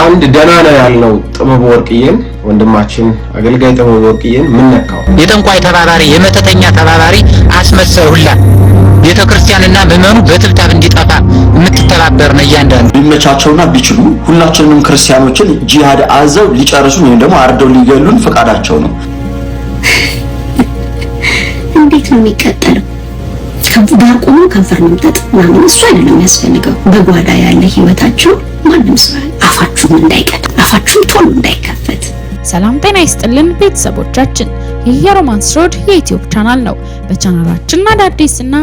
አንድ ደና ነው ያለው ጥበብ ወርቅዬን ወንድማችን አገልጋይ ጥበብ ወርቅዬን ምን ነካው? የጠንቋይ ተባባሪ የመተተኛ ተባባሪ አስመሰል ሁላ ቤተክርስቲያንና ምዕመኑ በትብታብ እንዲጠፋ የምትተባበር ነው። እያንዳንዱ ቢመቻቸውና ቢችሉ ሁላችንንም ክርስቲያኖችን ጂሃድ አዘው ሊጨርሱን ወይም ደግሞ አርደው ሊገሉን ፈቃዳቸው ነው። እንዴት ነው የሚቀጥለው? ዳር ቆሞ ከንፈር መምጠጥ ምናምን እሱ አይደለም የሚያስፈልገው። በጓዳ ያለ ህይወታችሁ ማንም ሰው አፋችሁን እንዳይቀድ አፋችሁን ቶሎ እንዳይከፈት። ሰላም ጤና ይስጥልን ቤተሰቦቻችን፣ ይህ የሮማንስ ሮድ የዩቲዩብ ቻናል ነው። በቻናላችን አዳዲስና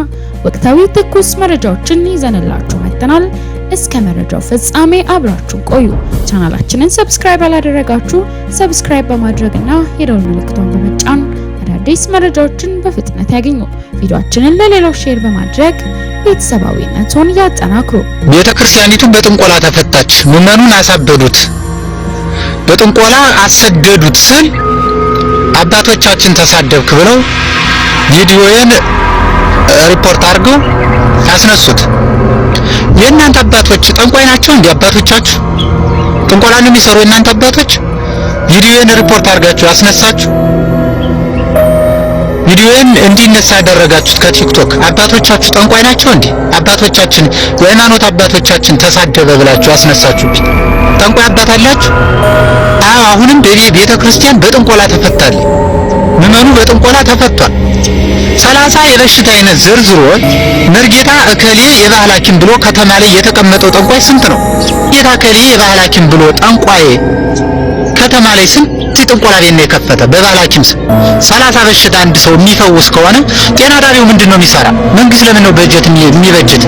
ወቅታዊ ትኩስ መረጃዎችን ይዘንላችሁ መጥተናል። እስከ መረጃው ፍጻሜ አብራችሁን ቆዩ። ቻናላችንን ሰብስክራይብ ያላደረጋችሁ ሰብስክራይብ በማድረግና የደወል ምልክቱን በመጫን አዳዲስ መረጃዎችን በፍጥነት ያገኙ። ቪዲዮአችንን ለሌሎች ሼር በማድረግ ቤተሰባዊነቱን ያጠናክሩ። ቤተክርስቲያኒቱ በጥንቆላ ተፈታች፣ ምዕመኑን አሳበዱት፣ በጥንቆላ አሰደዱት ስል አባቶቻችን ተሳደብክ ብለው ቪዲዮዬን ሪፖርት አድርገው ያስነሱት። የእናንተ አባቶች ጠንቋይ ናቸው እንዴ? አባቶቻችሁ ጥንቆላ ነው የሚሰሩ የእናንተ አባቶች? ቪዲዮዬን ሪፖርት አድርጋችሁ ያስነሳችሁ፣ ቪዲዮን እንዲነሳ ያደረጋችሁት ከቲክቶክ አባቶቻችሁ ጠንቋይ ናቸው እንዴ? አባቶቻችን የሃይማኖት አባቶቻችን ተሳደበ ብላችሁ አስነሳችሁብኝ። ጠንቋይ አባት አላችሁ? አዎ፣ አሁንም ቤተክርስቲያን በጥንቆላ ተፈታል። ምዕመኑ በጥንቆላ ተፈቷል። 30 የበሽታ አይነት ዝርዝሮ መርጌታ እከሌ የባህል ሐኪም ብሎ ከተማ ላይ የተቀመጠው ጠንቋይ ስንት ነው? ጌታ እከሌ የባህል ሐኪም ብሎ ጠንቋይ ከተማ ላይ ስንት ጥንቆላ ቤት ነው የከፈተ በባህል ሐኪም ስም? 30 በሽታ አንድ ሰው የሚፈውስ ከሆነ ጤና ጣቢያው ምንድነው የሚሰራ? መንግስት ለምን ነው በጀት የሚበጀት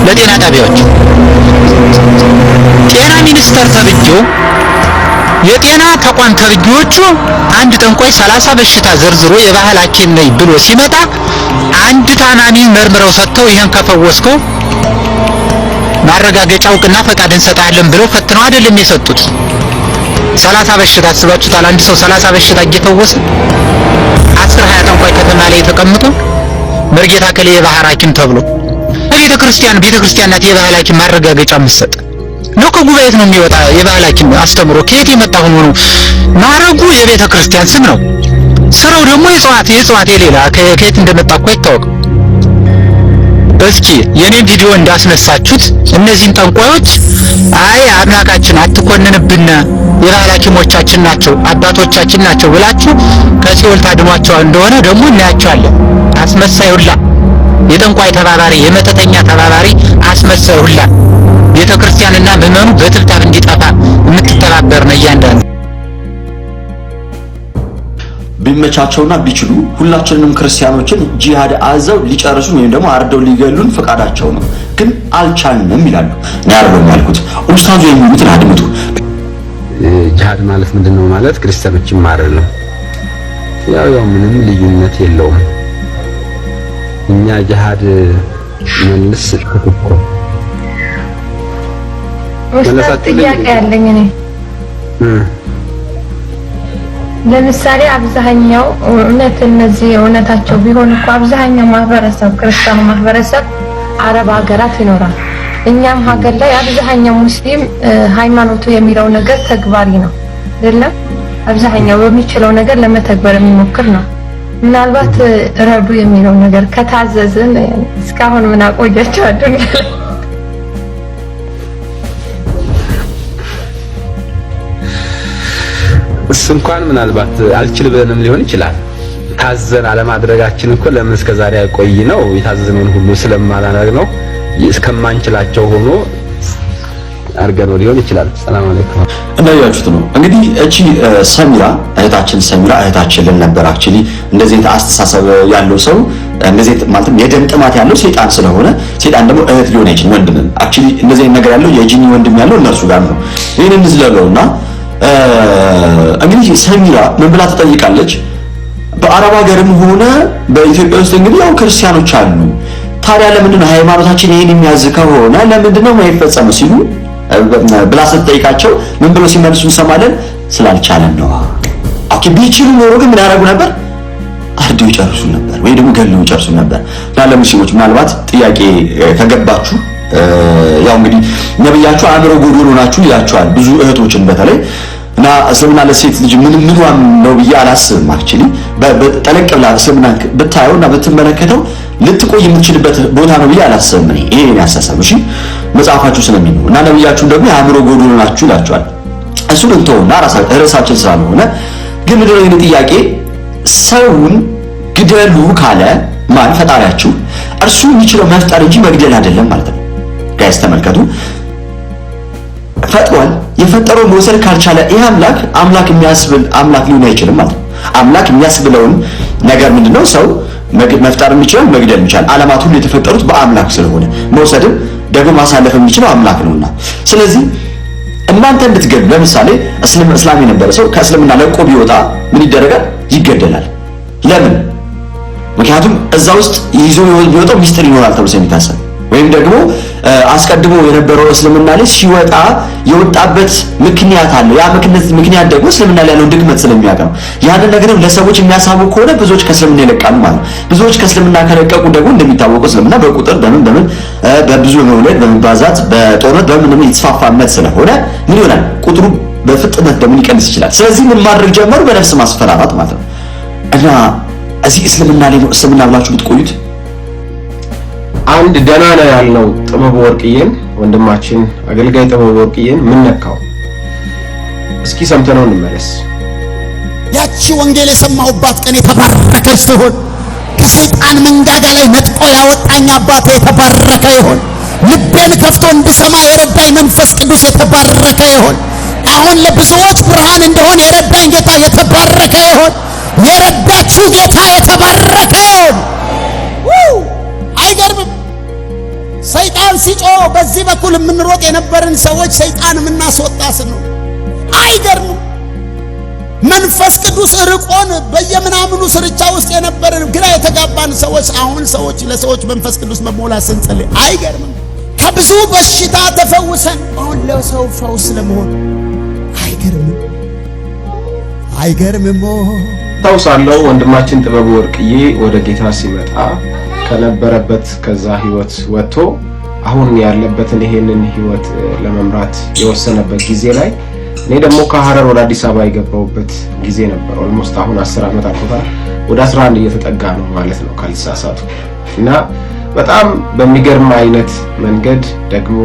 ለጤና ጣቢያዎች? ጤና ሚኒስቴር ተብዬው የጤና ተቋም ተብዬዎቹ አንድ ጠንቋይ 30 በሽታ ዘርዝሮ የባህል ሐኪም ነኝ ብሎ ሲመጣ አንድ ታማሚ መርምረው ሰጥተው ይሄን ከፈወስከው ማረጋገጫ እውቅና ፈቃድ እንሰጣለን ብለው ፈትነው አይደለም የሰጡት። 30 በሽታ አስባችሁታል? አንድ ሰው 30 በሽታ እየፈወሰ 10-20 ጠንቋይ ከተማ ላይ ተቀምጦ መርጌታ ከለ የባህል ሐኪም ተብሎ ቤተክርስቲያን ናት የባህል ሐኪም ማረጋገጫ መስጠት ነው። ከጉባኤት ነው የሚወጣ የባህል ሐኪም አስተምሮ ከየት የመጣ ሆኖ ነው? ማረጉ የቤተክርስቲያን ስም ነው። ስራው ደግሞ የጽዋት የሌላ ከየት እንደመጣ እኮ አይታወቅም። እስኪ የኔን ቪዲዮ እንዳስነሳችሁት እነዚህን ጠንቋዮች አይ አምላካችን አትኮንንብን የባህል ሐኪሞቻችን ናቸው አባቶቻችን ናቸው ብላችሁ ከሲኦል ታድኗቸው እንደሆነ ደግሞ እናያቸዋለን። አስመሳይ ሁላ የጠንቋይ ተባባሪ የመተተኛ ተባባሪ አስመሳይ ሁላ ቤተክርስቲያንና ምዕመኑ በትብታብ እንዲጠፋ የምትተባበር ነው። እያንዳንዱ ቢመቻቸውና ቢችሉ ሁላችንንም ክርስቲያኖችን ጂሃድ አዘው ሊጨርሱን ወይም ደግሞ አርደው ሊገሉን ፈቃዳቸው ነው። ግን አልቻልንም ይላሉ። እኔ አይደለም ያልኩት፣ ኡስታዙ የሚሉትን አድምጡ። ጂሃድ ማለት ምንድነው? ማለት ክርስቲያኖችን ማረድ ነው። ያው ምንም ልዩነት የለውም። እኛ ጂሃድ መልስ ተከፍቶ ኡስታዝ ጥያቄ ያለኝ እኔ ለምሳሌ አብዛኛው እነዚህ እውነታቸው ቢሆን እኮ አብዛኛው ማህበረሰብ ክርስቲያኑ ማህበረሰብ አረብ ሀገራት ይኖራል። እኛም ሀገር ላይ አብዛኛው ሙስሊም ሃይማኖቱ የሚለው ነገር ተግባሪ ነው አይደለም? አብዛኛው በሚችለው ነገር ለመተግበር የሚሞክር ነው። ምናልባት ረዱ የሚለው ነገር ከታዘዝን እስካሁን ምን አቆያቸው አዱንያ ላይ? እሱ እንኳን ምናልባት አልችል ብለንም ሊሆን ይችላል። ታዘን አለማድረጋችን እኮ ለምን እስከዛሬ አይቆይ ነው? የታዘዝነውን ሁሉ ስለማላደርግ ነው እስከማንችላቸው ሆኖ አርገነው ሊሆን ይችላል። ሰላም አለይኩም። እንዳያችሁት ነው እንግዲህ እቺ ሰሚራ እህታችን ልንነበር አክቹሊ እንደዚህ አስተሳሰብ ያለው ሰው እንደዚህ ማለት የደም ጥማት ያለው ሰይጣን ስለሆነ ሰይጣን ደግሞ እህት ሊሆን አይችልም ወንድም አክቹሊ እንደዚህ ነገር ያለው የጂኒ ወንድም ያለው እነርሱ ጋር ነው። ይሄንን ዝለለውና እንግዲህ ሰሚራ ምን ብላ ትጠይቃለች? በአረብ ሀገርም ሆነ በኢትዮጵያ ውስጥ እንግዲህ ያው ክርስቲያኖች አሉ። ታዲያ ለምንድን ነው ሃይማኖታችን ይሄን የሚያዝ ከሆነ ለምንድን ነው የማይፈጸመው ሲሉ ብላ ስትጠይቃቸው ምን ብለው ሲመልሱ እንሰማለን? ስላልቻለን ነው። ኦኬ ቢችሉ ኖሮ ግን ምን ያደርጉ ነበር? አርደው ይጨርሱ ነበር ወይ ደግሞ ገለው ይጨርሱ ነበር። ለሙስሊሞች ምናልባት ጥያቄ ከገባችሁ ያው እንግዲህ ነብያችሁ አእምሮ ጎዶሎ ናችሁ ይላችኋል ብዙ እህቶችን በተለይ እና እስልምና ለሴት ልጅ ምንም ነው ብዬ አላስብም። አክቹሊ በጠለቅ ብላ እስልምና ብታየውና ብትመለከተው ልትቆይ የምትችልበት ቦታ ነው ብዬ አላስብም። ይሄ ነው ያሳሰብ እሺ መጽሐፋችሁ ስለሚል ነው። እና ነብያችሁን ደግሞ የአእምሮ ጎዶሎ ናችሁ ይላችኋል። እሱን እንተውና ራሳችን ስላልሆነ ግን ምንድነው የኔ ጥያቄ ሰውን ግደሉ ካለ ማን ፈጣሪያችሁ እርሱ የሚችለው መፍጠር እንጂ መግደል አይደለም ማለት ነው። ጋይስ ተመልከቱ ፈጥሯል። የፈጠረው መውሰድ ካልቻለ ይህ አምላክ የሚያስብል አምላክ ሊሆን አይችልም ማለት ነው። አምላክ የሚያስብለውን ነገር ምንድነው ሰው መፍጠር የሚችለው መግደል የሚችል ዓለማት ሁሉ የተፈጠሩት በአምላክ ስለሆነ መውሰድም ደግሞ ማሳለፍ የሚችለው አምላክ ነውና ስለዚህ እናንተ እንድትገድሉ ለምሳሌ እስላም የነበረ ሰው ከእስልምና ለቆ ቢወጣ ምን ይደረጋል? ይገደላል። ለምን? ምክንያቱም እዛ ውስጥ ይዞ ቢወጣው ሚስጥር ይኖራል ተብሎ ስለሚታሰብ ወይም ደግሞ አስቀድሞ የነበረው እስልምና ላይ ሲወጣ የወጣበት ምክንያት አለ። ያ ምክንያት ደግሞ እስልምና ላይ ያለው ድክመት ስለሚያውቅ ነው። ያንን ነገር ለሰዎች የሚያሳውቅ ከሆነ ብዙዎች ከእስልምና ይለቃሉ ማለት ነው። ብዙዎች ከእስልምና ከለቀቁ ደግሞ እንደሚታወቀው እስልምና በቁጥር በምን በብዙ መውለድ በመባዛት በጦርነት በምን የተስፋፋ እምነት ስለሆነ ምን ይሆናል? ቁጥሩ በፍጥነት ደግሞ ሊቀንስ ይችላል። ስለዚህ ምን ማድረግ ጀመሩ? በነፍስ ማስፈራራት ማለት ነው። እና እዚህ እስልምና ላይ ነው እስልምና ብላችሁ ብትቆዩት አንድ ደህና ነው ያልነው ጥበብ ወርቅዬን ወንድማችን አገልጋይ ጥበብ ወርቅዬን ምን ነካው? እስኪ ሰምተነው እንመለስ። ያቺ ወንጌል የሰማሁባት ቀን የተባረከች ትሆን። ከሰይጣን መንጋጋ ላይ ነጥቆ ያወጣኝ አባቴ የተባረከ ይሆን። ልቤን ከፍቶ እንድሰማ የረዳኝ መንፈስ ቅዱስ የተባረከ ይሆን። አሁን ለብዙዎች ብርሃን እንደሆነ የረዳኝ ጌታ የተባረከ ይሆን። የረዳችሁ ጌታ የተባረከ ይሆን። አይገርምም? ሰይጣን ሲጮህ በዚህ በኩል የምንሮጥ የነበርን ሰዎች ሰይጣን የምናስወጣስ ነው። አይገርምም? መንፈስ ቅዱስ ርቆን በየምናምኑ ስርቻ ውስጥ የነበርን ግራ የተጋባን ሰዎች አሁን ለሰዎች መንፈስ ቅዱስ መሞላት ስንጸልይ አይገርምም? ከብዙ በሽታ ተፈውሰን አሁን ለሰው ፈውስ ለመሆን አይገርምም? አይገርምም? ታውሳለሁ ወንድማችን ጥበብ ወርቅዬ ወደ ጌታ ሲመጣ ከነበረበት ከዛ ህይወት ወጥቶ አሁን ያለበትን ይሄንን ህይወት ለመምራት የወሰነበት ጊዜ ላይ እኔ ደግሞ ከሐረር ወደ አዲስ አበባ የገባሁበት ጊዜ ነበር። ኦልሞስት አሁን 10 ዓመት አልፎታል። ወደ 11 እየተጠጋ ነው ማለት ነው ካልተሳሳቱ። እና በጣም በሚገርም አይነት መንገድ ደግሞ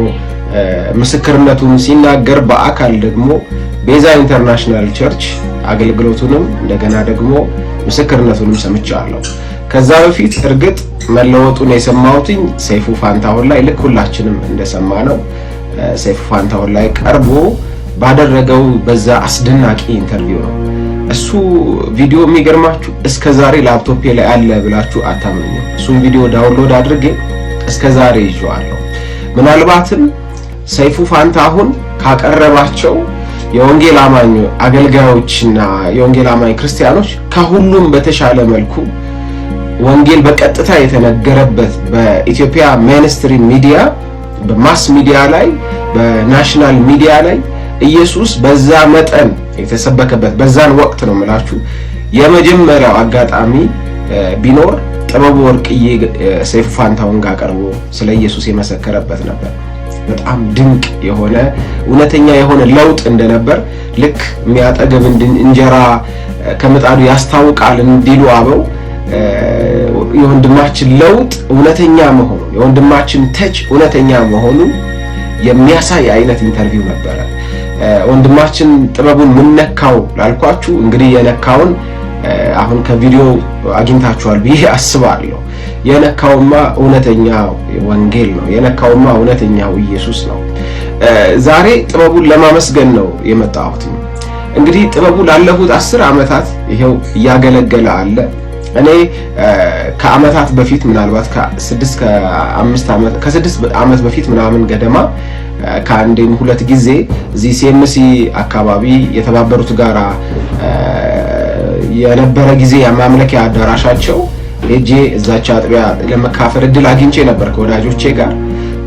ምስክርነቱን ሲናገር በአካል ደግሞ ቤዛ ኢንተርናሽናል ቸርች አገልግሎቱንም እንደገና ደግሞ ምስክርነቱንም ሰምቻለሁ። ከዛ በፊት እርግጥ መለወጡን የሰማሁትኝ ሰይፉ ፋንታሁን ላይ ልክ ሁላችንም እንደሰማነው ሰይፉ ፋንታሁን ላይ ቀርቦ ባደረገው በዛ አስደናቂ ኢንተርቪው ነው። እሱ ቪዲዮ የሚገርማችሁ እስከዛሬ ላፕቶፔ ላይ አለ ብላችሁ አታምኑኝም። እሱን ቪዲዮ ዳውንሎድ አድርጌ እስከዛሬ ይዤዋለሁ። ምናልባትም ሰይፉ ፋንታሁን ካቀረባቸው የወንጌል አማኝ አገልጋዮችና የወንጌል አማኝ ክርስቲያኖች ከሁሉም በተሻለ መልኩ ወንጌል በቀጥታ የተነገረበት በኢትዮጵያ ሜንስትሪም ሚዲያ በማስ ሚዲያ ላይ በናሽናል ሚዲያ ላይ ኢየሱስ በዛ መጠን የተሰበከበት በዛን ወቅት ነው የምላችሁ የመጀመሪያው አጋጣሚ ቢኖር ጥበብ ወርቅዬ ሰይፉ ፋንታሁን ጋር ቀርቦ ስለ ኢየሱስ የመሰከረበት ነበር። በጣም ድንቅ የሆነ እውነተኛ የሆነ ለውጥ እንደነበር ልክ የሚያጠግብ እንጀራ ከምጣዱ ያስታውቃል እንዲሉ አበው የወንድማችን ለውጥ እውነተኛ መሆኑ የወንድማችን ተች እውነተኛ መሆኑ የሚያሳይ አይነት ኢንተርቪው ነበረ። ወንድማችን ጥበቡን ምን ነካው ላልኳችሁ እንግዲህ የነካውን አሁን ከቪዲዮ አግኝታችኋል ብዬ አስባለሁ። የነካውማ እውነተኛ ወንጌል ነው። የነካውማ እውነተኛው ኢየሱስ ነው። ዛሬ ጥበቡን ለማመስገን ነው የመጣሁት። እንግዲህ ጥበቡ ላለፉት 10 ዓመታት ይሄው እያገለገለ አለ። እኔ ከዓመታት በፊት ምናልባት ከ6 ዓመት በፊት ምናምን ገደማ ከአንዴም ሁለት ጊዜ እዚህ ሲኤምሲ አካባቢ የተባበሩት ጋራ የነበረ ጊዜ የማምለኪያ አዳራሻቸው ሄጄ እዛች አጥቢያ ለመካፈል እድል አግኝቼ ነበር ከወዳጆቼ ጋር።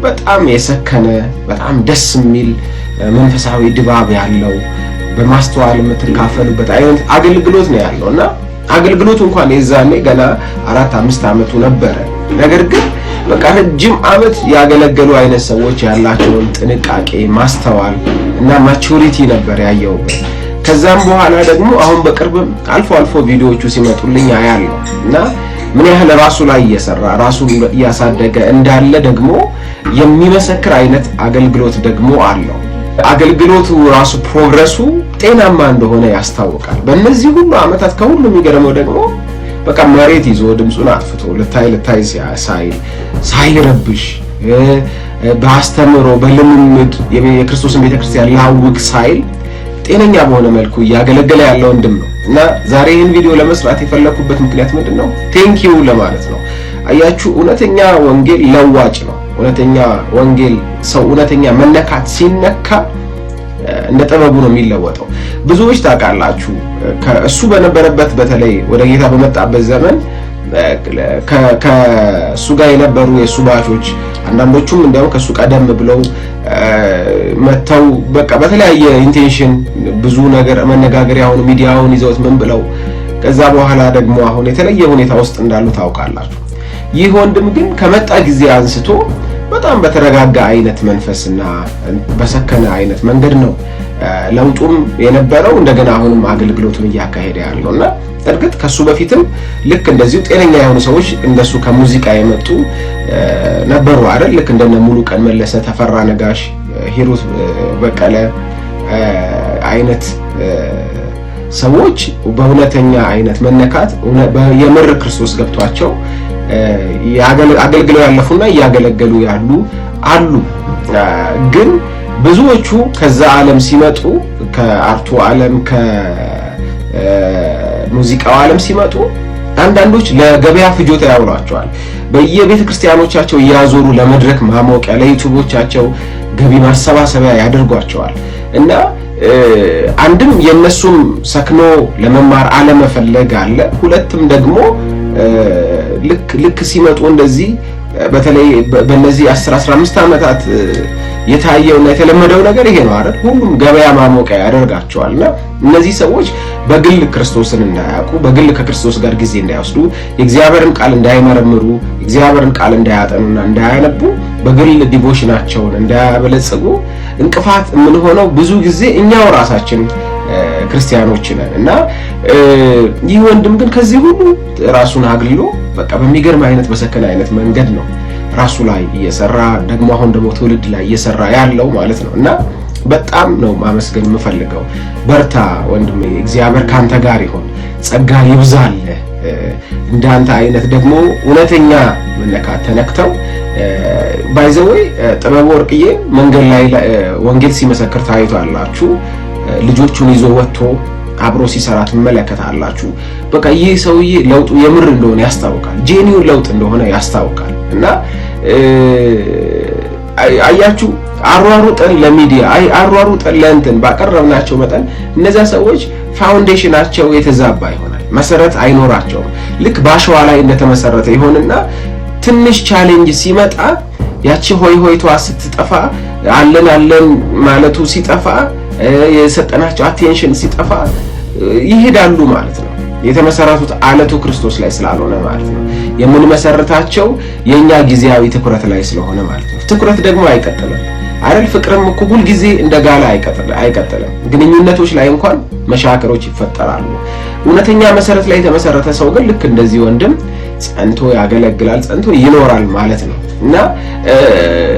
በጣም የሰከነ በጣም ደስ የሚል መንፈሳዊ ድባብ ያለው በማስተዋል የምትካፈሉበት አይነት አገልግሎት ነው ያለውና አገልግሎቱ እንኳን የዛኔ ገና 4-5 ዓመቱ ነበረ። ነገር ግን በቃ ረጅም ዓመት ያገለገሉ አይነት ሰዎች ያላቸውን ጥንቃቄ፣ ማስተዋል እና ማቹሪቲ ነበር ያየሁበት። ከዛም በኋላ ደግሞ አሁን በቅርብ አልፎ አልፎ ቪዲዮዎቹ ሲመጡልኝ አያለሁ እና ምን ያህል ራሱ ላይ እየሰራ ራሱን እያሳደገ እንዳለ ደግሞ የሚመሰክር አይነት አገልግሎት ደግሞ አለው። አገልግሎቱ ራሱ ፕሮግረሱ ጤናማ እንደሆነ ያስታውቃል። በእነዚህ ሁሉ ዓመታት ከሁሉ የሚገርመው ደግሞ በቃ መሬት ይዞ ድምፁን አጥፍቶ ልታይ ሳይረብሽ በአስተምሮ በልምምድ የክርስቶስን ቤተክርስቲያን ላውቅ ሳይል ጤነኛ በሆነ መልኩ እያገለገለ ያለው ወንድም ነው እና ዛሬ ይህን ቪዲዮ ለመስራት የፈለኩበት ምክንያት ምንድነው? ቴንኪው ለማለት ነው። አያችሁ፣ እውነተኛ ወንጌል ለዋጭ ነው። እውነተኛ ወንጌል ሰው እውነተኛ መነካት ሲነካ እንደ ጥበቡ ነው የሚለወጠው። ብዙዎች ታውቃላችሁ ከእሱ በነበረበት በተለይ ወደ ጌታ በመጣበት ዘመን ከእሱ ጋር የነበሩ የእሱ ባቾች አንዳንዶቹም እንዲያውም ከእሱ ቀደም ብለው መተው በቃ በተለያየ ኢንቴንሽን ብዙ ነገር መነጋገሪያ አሁን ሚዲያውን ይዘውት ምን ብለው ከዛ በኋላ ደግሞ አሁን የተለየ ሁኔታ ውስጥ እንዳሉ ታውቃላችሁ። ይህ ወንድም ግን ከመጣ ጊዜ አንስቶ በጣም በተረጋጋ አይነት መንፈስና በሰከነ አይነት መንገድ ነው ለውጡም የነበረው። እንደገና አሁንም አገልግሎቱን እያካሄደ ያለውና እርግጥ ከሱ በፊትም ልክ እንደዚሁ ጤነኛ የሆኑ ሰዎች እንደሱ ከሙዚቃ የመጡ ነበሩ አይደል? ልክ እንደነ ሙሉቀን መለሰ፣ ተፈራ ነጋሽ፣ ሂሩት በቀለ አይነት ሰዎች በእውነተኛ አይነት መነካት የምር ክርስቶስ ገብቷቸው አገልግለው ያለፉና እያገለገሉ ያሉ አሉ። ግን ብዙዎቹ ከዛ ዓለም ሲመጡ ከአርቱ ዓለም ከሙዚቃው ዓለም ሲመጡ አንዳንዶች ለገበያ ፍጆታ ያውሏቸዋል። በየቤተ ክርስቲያኖቻቸው እያዞሩ ለመድረክ ማሞቂያ ለዩቲዩቦቻቸው ገቢ ማሰባሰቢያ ያደርጓቸዋል እና አንድም የነሱም ሰክኖ ለመማር አለመፈለግ አለ። ሁለትም ደግሞ ልክ ሲመጡ እንደዚህ በተለይ በእነዚህ 10-15 ዓመታት የታየውና የተለመደው ነገር ይሄ ነው አይደል? ሁሉም ገበያ ማሞቂያ ያደርጋቸዋልና እነዚህ ሰዎች በግል ክርስቶስን እንዳያውቁ፣ በግል ከክርስቶስ ጋር ጊዜ እንዳይወስዱ፣ የእግዚአብሔርን ቃል እንዳይመረምሩ፣ የእግዚአብሔርን ቃል እንዳያጠኑና እንዳያነቡ፣ በግል ዲቮሽናቸውን እንዳያበለጽጉ እንቅፋት የምንሆነው ብዙ ጊዜ እኛው ራሳችን ክርስቲያኖች ነን እና ይህ ወንድም ግን ከዚህ ሁሉ ራሱን አግልሎ በቃ በሚገርም አይነት በሰከነ አይነት መንገድ ነው ራሱ ላይ እየሰራ ደግሞ አሁን ደግሞ ትውልድ ላይ እየሰራ ያለው ማለት ነው እና በጣም ነው ማመስገን የምፈልገው። በርታ ወንድሜ፣ እግዚአብሔር ካንተ ጋር ይሁን፣ ጸጋ ይብዛልህ። እንዳንተ አይነት ደግሞ እውነተኛ መነካት ተነክተው ባይዘወይ ጥበቡ ወርቅዬ መንገድ ላይ ወንጌል ሲመሰክር ታይቷላችሁ። ልጆቹን ይዞ ወጥቶ አብሮ ሲሰራ ትመለከታላችሁ። በቃ ይህ ሰውዬ ለውጡ የምር እንደሆነ ያስታውቃል፣ ጄኒውን ለውጥ እንደሆነ ያስታውቃል እና አያችሁ አሯሩጠን ለሚዲያ አሯሩጠን ለእንትን ባቀረብናቸው መጠን እነዚያ ሰዎች ፋውንዴሽናቸው የተዛባ ይሆናል፣ መሰረት አይኖራቸውም። ልክ ባሸዋ ላይ እንደተመሰረተ ይሆንና ትንሽ ቻሌንጅ ሲመጣ ያቺ ሆይ ሆይቷ ስትጠፋ አለን ማለቱ ሲጠፋ የሰጠናቸው አቴንሽን ሲጠፋ ይሄዳሉ ማለት ነው። የተመሰረቱት አለቱ ክርስቶስ ላይ ስላልሆነ ማለት ነው። የምንመሰርታቸው የኛ ጊዜያዊ ትኩረት ላይ ስለሆነ ማለት ነው። ትኩረት ደግሞ አይቀጥልም አይደል? ፍቅርም እኮ ሁል ጊዜ እንደጋለ አይቀጥልም። ግንኙነቶች ላይ እንኳን መሻከሮች ይፈጠራሉ። እውነተኛ መሰረት ላይ የተመሰረተ ሰው ግን ልክ እንደዚህ ወንድም ጸንቶ ያገለግላል፣ ጸንቶ ይኖራል ማለት ነው እና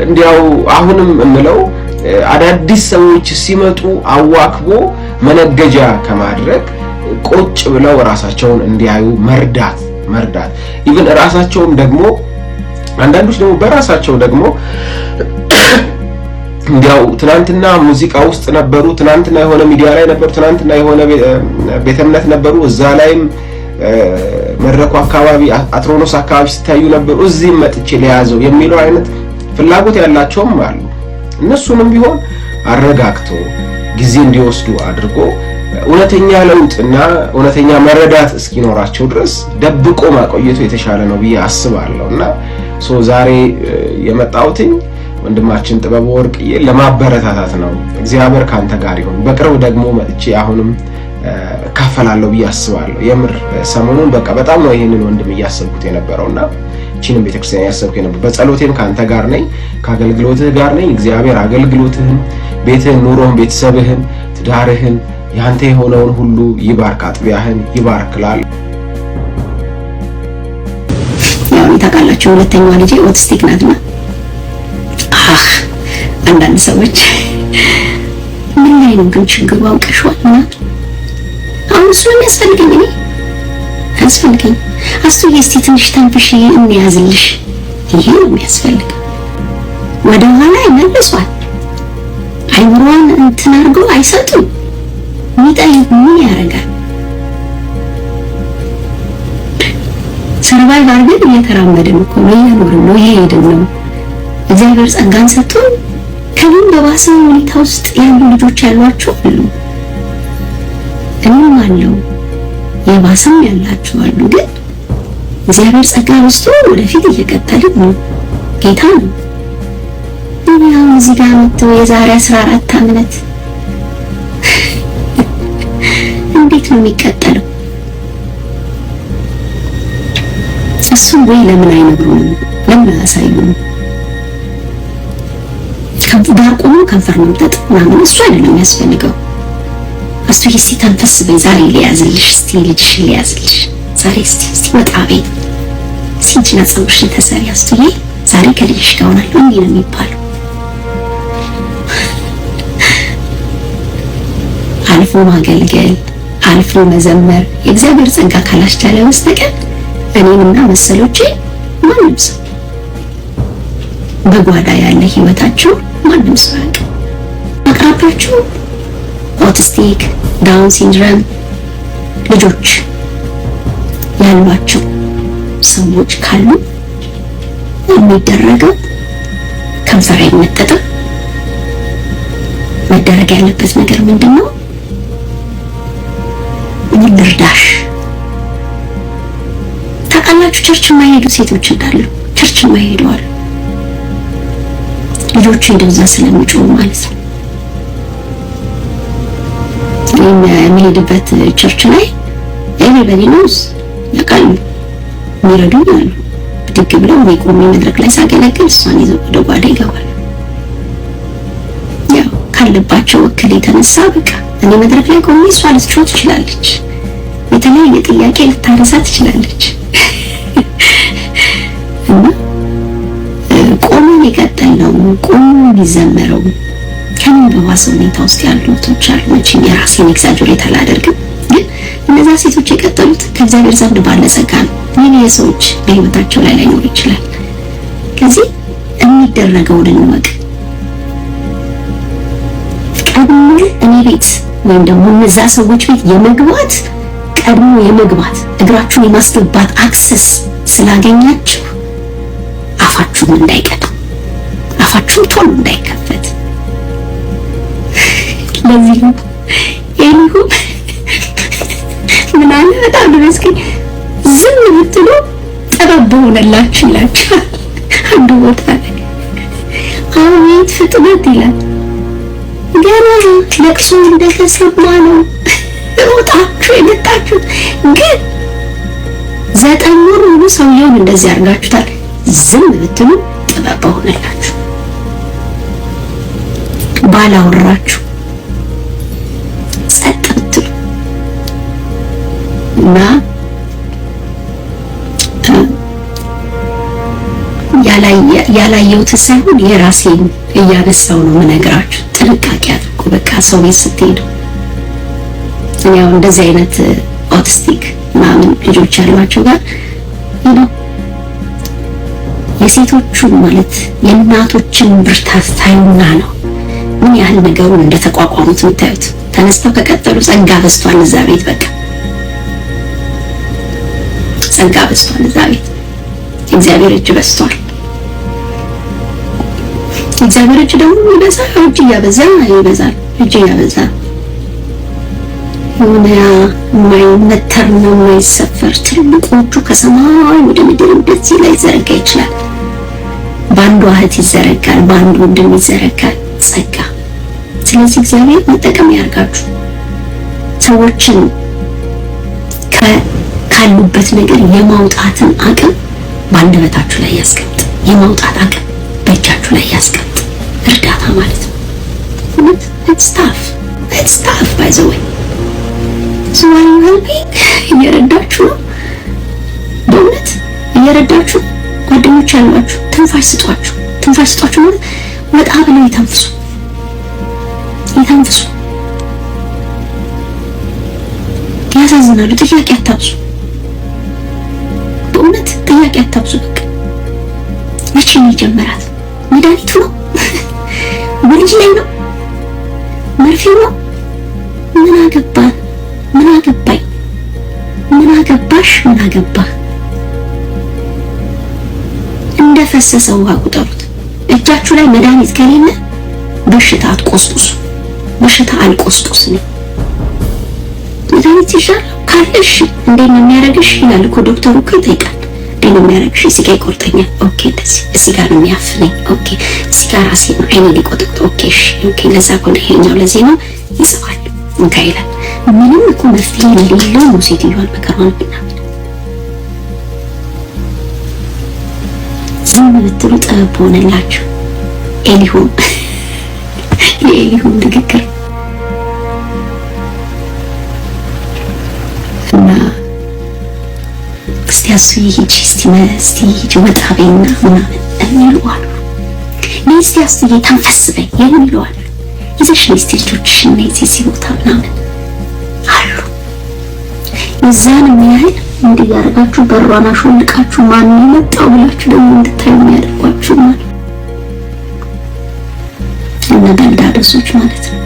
እንዲያው አሁንም እምለው አዳዲስ ሰዎች ሲመጡ አዋክቦ መነገጃ ከማድረግ ቁጭ ብለው ራሳቸውን እንዲያዩ መርዳት ኢቭን ራሳቸውም ደግሞ አንዳንዶች ደግሞ በራሳቸው ደግሞ እንዲያው ትናንትና ሙዚቃ ውስጥ ነበሩ፣ ትናንትና የሆነ ሚዲያ ላይ ነበሩ፣ ትናንትና የሆነ ቤተ እምነት ነበሩ፣ እዛ ላይም መድረኩ አካባቢ አትሮኖስ አካባቢ ሲታዩ ነበሩ፣ እዚህም መጥቼ ለያዘው የሚለው አይነት ፍላጎት ያላቸውም አሉ። እነሱንም ቢሆን አረጋግቶ ጊዜ እንዲወስዱ አድርጎ እውነተኛ ለውጥና እውነተኛ መረዳት እስኪኖራቸው ድረስ ደብቆ ማቆየቱ የተሻለ ነው ብዬ አስባለሁና ዛሬ የመጣሁትኝ ወንድማችን ጥበቡ ወርቅዬ ለማበረታታት ነው። እግዚአብሔር ካንተ ጋር ይሁን። በቅርብ ደግሞ መጥቼ አሁንም ካፈላለሁ ብዬ አስባለሁ። የምር ሰሞኑን በቃ በጣም ነው ይሄንን ወንድም እያሰብኩት የነበረውና እቺንም ቤተክርስቲያን ያሰብኩ ነበር። በጸሎቴም ካንተ ጋር ነኝ፣ ከአገልግሎትህ ጋር ነኝ። እግዚአብሔር አገልግሎትህን፣ ቤትህን፣ ኑሮህን፣ ቤተሰብህን፣ ትዳርህን ያንተ የሆነውን ሁሉ ይባርክ፣ አጥቢያህን ይባርክላል። ያው ታውቃላችሁ ሁለተኛዋ ልጄ ኦቲስቲክ ናትና አንዳንድ ሰዎች ምን ላይ ነው ግን ችግሩ አውቀሽዋል እና አሁን እሱ ነው የሚያስፈልገኝ እኔ አስፈልገኝ አስቱዬ እስቲ ትንሽ ተንፍሽ እንያዝልሽ ይሄ ነው የሚያስፈልገው። ወደ ኋላ ይመልሷል። አይምሮን እንትን አድርገው አይሰጡም። ምን ያደርጋል? ሰርቫይቭ አድርገን እየተራመድን እኮ ነው፣ እየኖርን ነው፣ እየሄድን ነው። እግዚአብሔር ጸጋን ሰጥቶን ከምን በባሰ ሁኔታ ውስጥ ያሉ ልጆች ያሏቸው አሉ። እኔም አለው የባሰም ያላችሁ አሉ። ግን እግዚአብሔር ጸጋ ወስዶ ወደፊት እየቀጠልን ነው። ጌታ ነው። ያው እዚህ ጋር መጥቶ የዛሬ 14 ዓመት እንዴት ነው የሚቀጠለው? እሱ ወይ ለምን አይነግሩንም? ለምን አያሳዩንም? ዳር ቆሞ ከንፈር መምጠጥ ምናምን እሱ አይደለም የሚያስፈልገው። እሱ እስቲ ተንፈስ በይ፣ ዛሬ ሊያዝልሽ፣ እስቲ ልጅሽ ሊያዝልሽ፣ ዛሬ እስቲ ወጣ በይ፣ እስቲ እጅና ፀጉርሽን ተሰሪ፣ አስቱዬ ዛሬ ከልጅሽ ጋር ሆናለሁ እንዴ ነው የሚባለው። አልፎ ማገልገል፣ አልፎ መዘመር የእግዚአብሔር ጸጋ ካላስቻለ በስተቀር እኔንና መሰሎቼ ማንም ሰው በጓዳ ያለ ህይወታቸው ማንም ሰው ያውቃል። አቅራቢያችሁ ኦቲስቲክ፣ ዳውን ሲንድሮም ልጆች ያሏቸው ሰዎች ካሉ የሚደረገው ከንፈር አይመጠጥም። መደረግ ያለበት ነገር ምንድነው? ምን ልርዳሽ? ታውቃላችሁ ቸርች የማይሄዱ ሴቶች እንዳሉ ቸርች የማይሄዱ አሉ። ልጆቹ እንደዛ ስለሚጮሁ ማለት ነው። እኔም የሚሄድበት ቸርች ላይ ኤቨሪባዲ ኖውስ ያውቃሉ፣ የሚረዱኝ አሉ። ብድግ ብለው እኔ ቆሜ መድረክ ላይ ሳገለግል እሷን ይዘው ወደ ጓዳ ይገባሉ። ያው ካለባቸው ወክል የተነሳ በቃ እኔ መድረክ ላይ ቆሜ እሷ ልትጮህ ትችላለች፣ የተለያየ ጥያቄ ልታነሳ ትችላለች እና ቆመን የቀጠልነው ቆመን የሚዘመረው ከምን በባሰ ሁኔታ ውስጥ ያሉ ልጆች አሉ። መቼም የራሴን ኤግዛጀሬት አላደርግም፣ ግን እነዛ ሴቶች የቀጠሉት ከእግዚአብሔር ዘንድ ባለ ጸጋ ነው። ይህ የሰዎች በህይወታቸው ላይ ላይኖር ይችላል። ከዚህ የሚደረገውን እንወቅ። ቀድሞ እኔ ቤት ወይም ደግሞ እነዛ ሰዎች ቤት የመግባት ቀድሞ የመግባት እግራችሁን የማስገባት አክሰስ ስላገኛችሁ አፋችሁን እንዳይቀር፣ አፋችሁን ቶሎ እንዳይከፈት። ለዚህ ነው ኤሊሁ ምናምን በጣም ደስከኝ ዝም ብትሉ ጥበብ በሆነላችሁ ይላችኋል። አንዱ ቦታ ላይ አቤት ፍጥነት ይላል። ገና ለቅሶ እንደተሰማ ነው ሮጣችሁ የመጣችሁት፣ ግን 9 ወር ሙሉ ሰውየውን እንደዚህ አድርጋችሁታል። ዝም ብትሉ ጥበብ በሆነላችሁ፣ ባላወራችሁ ጸጥ ብትሉ እና ያላየሁት ሳይሆን የራሴን እያነሳው ነው የምነግራችሁ። ጥንቃቄ አድርጉ። በቃ ሰው ቤት ስትሄዱ እኔ አሁን እንደዚህ አይነት ኦቲስቲክ ምናምን ልጆች ያሏቸው ጋር ነው የሴቶቹን ማለት የእናቶችን ብርታት ታዩና ነው ምን ያህል ነገሩን እንደተቋቋሙት የምታዩት። ተነስተው ከቀጠሉ ጸጋ በስቷል እዛ ቤት፣ በቃ ጸጋ በስቷል እዛ ቤት። እግዚአብሔር እጅ በስቷል። እግዚአብሔር እጅ ደግሞ ይበዛል። እጅ እያበዛ ይበዛል። እጅ እያበዛ የሆነ የማይመተር ነው የማይሰፈር ትልቁ እጁ ከሰማይ ወደ ምድር እንደዚህ ላይ ዘረጋ ይችላል። በአንዱ እህት ይዘረጋል፣ በአንዱ ወንድም ይዘረጋል ጸጋ። ስለዚህ እግዚአብሔር መጠቀም ያርጋችሁ። ሰዎችን ካሉበት ነገር የማውጣትን አቅም በአንደበታችሁ ላይ ያስቀምጥ። የማውጣት አቅም በእጃችሁ ላይ ያስቀምጥ። እርዳታ ማለት ነው። እውነት it's tough by the way so are you helping? እየረዳችሁ ነው። በእውነት እየረዳችሁ ጓደኞች ያሏችሁ ትንፋሽ ስጧቸው። ትንፋሽ ስጧቸው ማለት ወጣ ብለው ይተንፍሱ። ያሳዝናሉ። ጥያቄ አታብዙ። በእውነት ጥያቄ አታብዙ። በቃ መቼ ነው የጀመራት? መድኃኒቱ ነው? በልጅ ላይ ነው? መርፌው ነው? ምን አገባን? ምን አገባኝ? ምን አገባሽ? ምን አገባህ? እንደፈሰሰ ውሃ ቁጠሩት። እጃችሁ ላይ መድኃኒት ከሌለ በሽታ አትቆስቁሱ። በሽታ አልቆስቁስ ነው። መድኃኒት ይሻል ካለሽ እንዴት ነው የሚያደርግሽ ይላል እኮ ዶክተሩ እኮ ይጠይቃል። እንዴት ነው የሚያደርግሽ? እዚህ ጋር ይቆርጠኛል። ኦኬ እንደዚህ እዚህ ጋር ነው የሚያፍነኝ። ኦኬ እዚህ ጋር ራሴ ነው አይኔ ሊቆጥጥ። ኦኬ እሺ ኦኬ ለዛ ከሆነ ይሄኛው ለዚህ ነው ይጽፋል። እንካ ይላል። ምንም እኮ መፍትሄ የሌለው ነው ሴትዮዋን መከራዋን ብናምን ዝም ብትሉ ጠብ ሆነላችሁ። ኤሊሁም የኤሊሁም ንግግር እና እስቲ አስቢ ሂጂ እስቲ ሂጂ ወጣ በይና ምናምን የሚሉ አሉ። እስቲ አስቢ ተንፈስ በይ የሚሉ አሉ። ይዘሽ እስቲ ልጆችሽን እዚህ ቦታ ምናምን አሉ። የዛን ያህል እንዲያረጋችሁ በሯን አሾልቃችሁ ማን የመጣው ብላችሁ ደግሞ እንድታዩ የሚያደርጓችሁ ማለት እነ በልዳዶሶች ማለት ነው።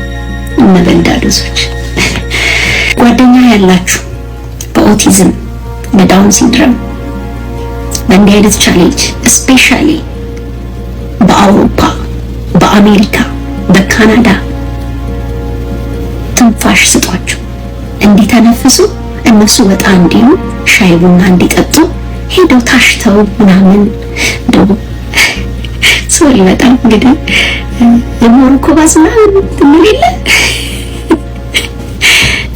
እነ በልዳዶሶች ጓደኛ ያላችሁ በኦቲዝም በዳውን ሲንድሮም በእንዲህ አይነት ቻሌንጅ ስፔሻሊ በአውሮፓ በአሜሪካ በካናዳ ትንፋሽ ስጧቸው እንዲተነፍሱ። እነሱ ወጣ እንዲሉ ሻይ ቡና እንዲጠጡ ሄደው ታሽተው ምናምን ደው ሶሪ በጣም እንግዲህ የሞሮኮ ባዝና ትምልለ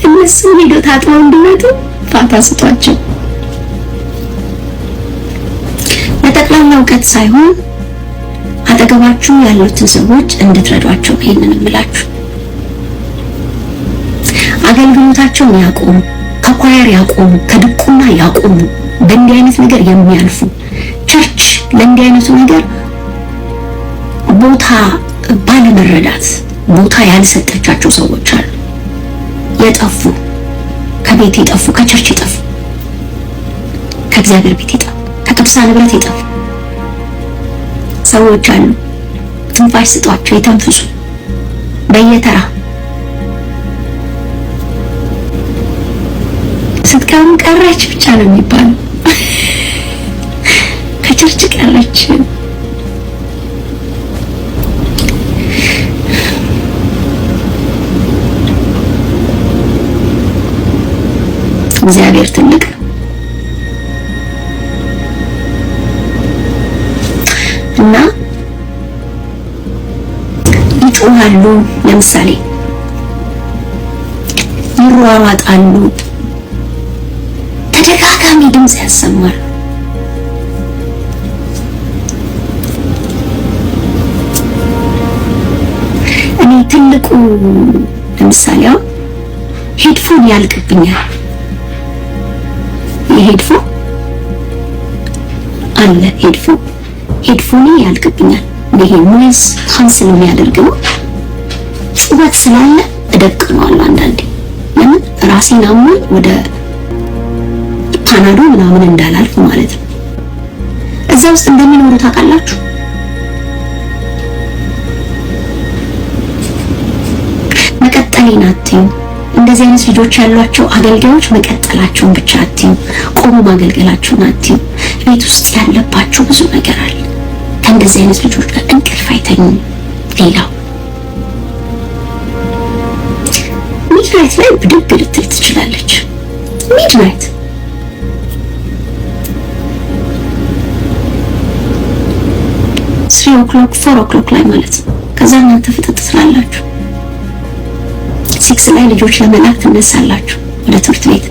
እነሱ ሄደው ታጥበው እንዲመጡ ፋታ ስጧቸው። ለጠቅላላ እውቀት ሳይሆን አጠገባችሁ ያሉትን ሰዎች እንድትረዷቸው ይሄንን እምላችሁ። አገልግሎታቸውን ያቆሙ፣ ከኳየር ያቆሙ፣ ከድቁና ያቆሙ፣ በእንዲህ አይነት ነገር የሚያልፉ ቸርች ለእንዲህ አይነቱ ነገር ቦታ ባለመረዳት ቦታ ያልሰጠቻቸው ሰዎች አሉ። የጠፉ ከቤት የጠፉ ከቸርች የጠፉ ከእግዚአብሔር ቤት የጠፉ ከቅዱሳን ንብረት የጠፉ ሰዎች አሉ። ትንፋሽ ስጧቸው፣ የተንፍሱ በየተራ ስትቀሩ ቀረች ብቻ ነው የሚባለው። ከቸርች ቀረች። እግዚአብሔር ትልቅ እና ይጮሃሉ። ለምሳሌ ይሯሯጣሉ፣ ተደጋጋሚ ድምፅ ያሰማሉ። እኔ ትልቁ ለምሳሌ ሄድፎን ያልቅብኛል። የሄድፎን አለ ሄድፎን ያልቅብኛል። ይሄ ኖይዝ ካንስል የሚያደርግ ነው። ጩኸት ስላለ እደቅነዋለሁ አንዳንዴ። ለምን ራሴን አሞኝ ወደ ፓናዶ ምናምን እንዳላልፍ ማለት ነው። እዛ ውስጥ እንደሚኖሩ ታውቃላችሁ። መቀጠሌን አትዩ። እንደዚህ አይነት ልጆች ያሏቸው አገልጋዮች መቀጠላቸውን ብቻ አትዩ። ቆሞ ማገልገላቸውን አትዩ። ቤት ውስጥ ያለባችሁ ብዙ ነገር አለ። ከእንደዚህ አይነት ልጆች ጋር እንቅልፍ አይተኙም። ሌላው ሚድናይት ላይ ብድግ ልትል ትችላለች። ሚድናይት 3 o'clock 4 o'clock ላይ ማለት ነው። ከዛ እናንተ ፍጥጥ ትላላችሁ። 6 ላይ ልጆች ለመላክ ትነሳላችሁ ወደ ትምህርት ቤት።